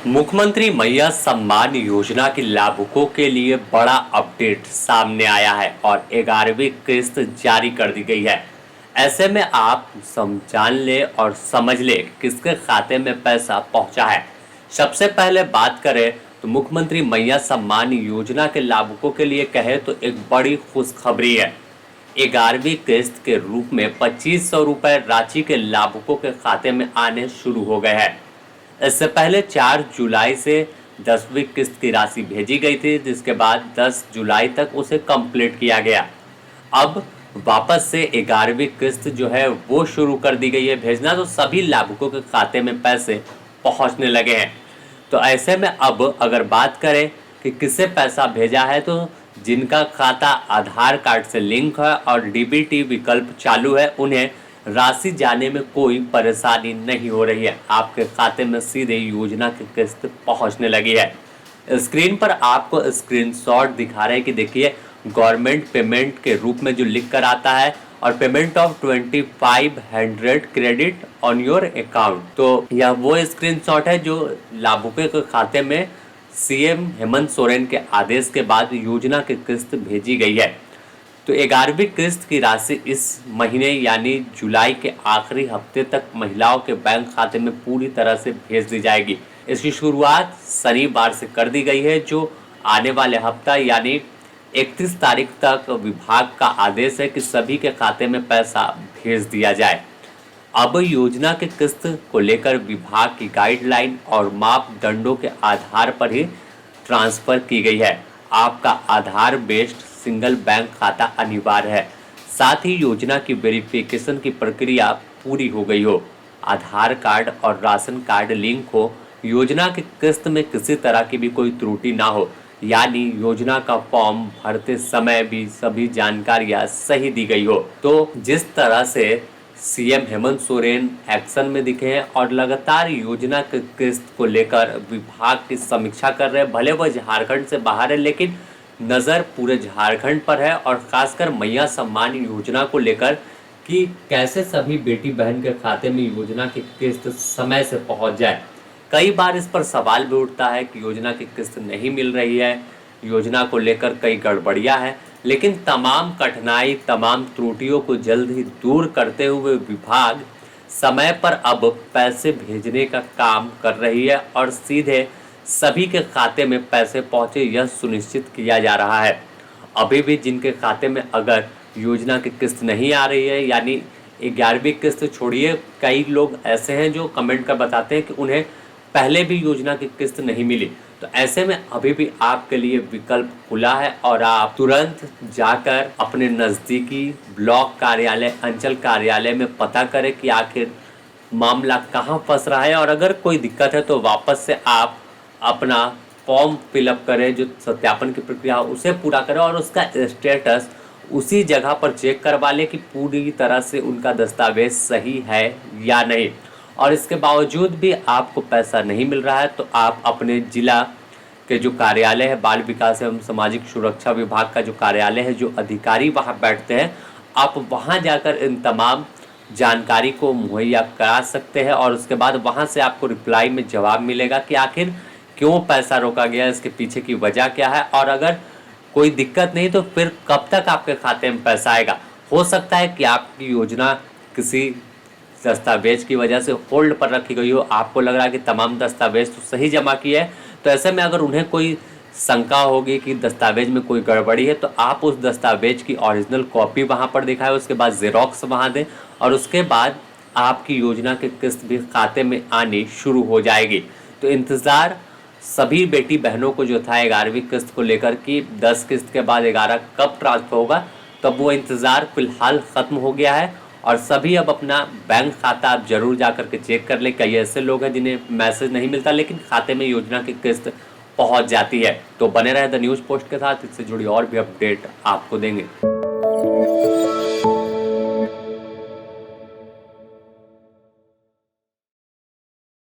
मुख्यमंत्री मैया सम्मान योजना के लाभुकों के लिए बड़ा अपडेट सामने आया है और 11वीं किस्त जारी कर दी गई है। ऐसे में आप जान ले और समझ ले किसके खाते में पैसा पहुंचा है। सबसे पहले बात करें तो मुख्यमंत्री मैया सम्मान योजना के लाभुकों के लिए कहे तो एक बड़ी खुशखबरी है। 11वीं किस्त के रूप में 2500 रुपए रांची के लाभुकों के खाते में आने शुरू हो गए हैं। इससे पहले 4 जुलाई से 10वीं किस्त की राशि भेजी गई थी, जिसके बाद 10 जुलाई तक उसे कंप्लीट किया गया। अब वापस से 11वीं किस्त जो है वो शुरू कर दी गई है भेजना, तो सभी लाभुकों के खाते में पैसे पहुंचने लगे हैं। तो ऐसे में अब अगर बात करें कि किससे पैसा भेजा है, तो जिनका खाता आधार कार्ड से लिंक है और डीबीटी विकल्प चालू है, उन्हें राशि जाने में कोई परेशानी नहीं हो रही है। आपके खाते में सीधे योजना की किस्त पहुंचने लगी है। स्क्रीन पर आपको स्क्रीनशॉट दिखा रहे हैं कि देखिए गवर्नमेंट पेमेंट के रूप में जो लिख कर आता है और payment of 2500 credit on your account. तो यह वो स्क्रीनशॉट है जो लाभुकों के खाते में सीएम हेमंत सोरेन के आदेश के बाद योजना की किस्त भेजी गई है। तो 11वीं किस्त की राशि इस महीने यानी जुलाई के आखिरी हफ्ते तक महिलाओं के बैंक खाते में पूरी तरह से भेज दी जाएगी। इसकी शुरुआत शनिवार से कर दी गई है, जो आने वाले हफ्ता यानी 31 तारीख तक विभाग का आदेश है कि सभी के खाते में पैसा भेज दिया जाए। अब योजना के किस्त को लेकर विभाग की गाइडलाइन और मापदंडों के आधार पर ही ट्रांसफर की गई है। आपका आधार बेस्ड सिंगल बैंक खाता अनिवार्य है। साथ ही योजना की वेरिफिकेशन की प्रक्रिया पूरी हो गई हो, आधार कार्ड और राशन कार्ड लिंक हो, योजना की किस्त में किसी तरह की भी कोई त्रुटि ना हो, यानी योजना का फॉर्म भरते समय भी सभी जानकारियां सही दी गई हो। तो जिस तरह से सीएम हेमंत सोरेन एक्शन में दिखे हैं और लगातार योजना की किस्त को लेकर विभाग की समीक्षा कर रहे हैं, भले वह झारखंड से बाहर है लेकिन नज़र पूरे झारखंड पर है और खासकर मैया सम्मान योजना को लेकर कि कैसे सभी बेटी बहन के खाते में योजना की किस्त समय से पहुंच जाए। कई बार इस पर सवाल भी उठता है कि योजना की किस्त नहीं मिल रही है, योजना को लेकर कई गड़बड़ियां हैं, लेकिन तमाम कठिनाई तमाम त्रुटियों को जल्द ही दूर करते हुए विभाग समय पर अब पैसे भेजने का काम कर रही है और सीधे सभी के खाते में पैसे पहुंचे यह सुनिश्चित किया जा रहा है। अभी भी जिनके खाते में अगर योजना की किस्त नहीं आ रही है, यानी 11वीं किस्त छोड़िए, कई लोग ऐसे हैं जो कमेंट कर बताते हैं कि उन्हें पहले भी योजना की किस्त नहीं मिली। तो ऐसे में अभी भी आपके लिए विकल्प खुला है और आप तुरंत जाकर अपने नज़दीकी ब्लॉक कार्यालय, अंचल कार्यालय में पता करें कि आखिर मामला कहाँ फंस रहा है, और अगर कोई दिक्कत है तो वापस से आप अपना फॉर्म फिलअप करें, जो सत्यापन की प्रक्रिया उसे पूरा करें और उसका स्टेटस उसी जगह पर चेक करवा लें कि पूरी तरह से उनका दस्तावेज सही है या नहीं। और इसके बावजूद भी आपको पैसा नहीं मिल रहा है तो आप अपने ज़िला के जो कार्यालय है, बाल विकास एवं सामाजिक सुरक्षा विभाग का जो कार्यालय है, जो अधिकारी वहाँ बैठते हैं, आप वहाँ जाकर इन तमाम जानकारी को मुहैया करा सकते हैं और उसके बाद वहाँ से आपको रिप्लाई में जवाब मिलेगा कि आखिर क्यों पैसा रोका गया, इसके पीछे की वजह क्या है, और अगर कोई दिक्कत नहीं तो फिर कब तक आपके खाते में पैसा आएगा। हो सकता है कि आपकी योजना किसी दस्तावेज की वजह से होल्ड पर रखी गई हो, आपको लग रहा है कि तमाम दस्तावेज तो सही जमा किए हैं, तो ऐसे में अगर उन्हें कोई शंका होगी कि दस्तावेज में कोई गड़बड़ी है तो आप उस दस्तावेज की ओरिजिनल कॉपी वहाँ पर दिखाएं, उसके बाद ज़ेरॉक्स वहाँ दें और उसके बाद आपकी योजना की किस्त भी खाते में आनी शुरू हो जाएगी। तो इंतज़ार सभी बेटी बहनों को जो था 11वीं किस्त को लेकर कि 10 किस्त के बाद 11 कब ट्रांसफर होगा, तब वो इंतज़ार फिलहाल ख़त्म हो गया है और सभी अब अपना बैंक खाता आप जरूर जा कर के चेक कर ले। कई ऐसे लोग हैं जिन्हें मैसेज नहीं मिलता लेकिन खाते में योजना की किस्त पहुंच जाती है। तो बने रहे द न्यूज़ पोस्ट के साथ, इससे जुड़ी और भी अपडेट आपको देंगे।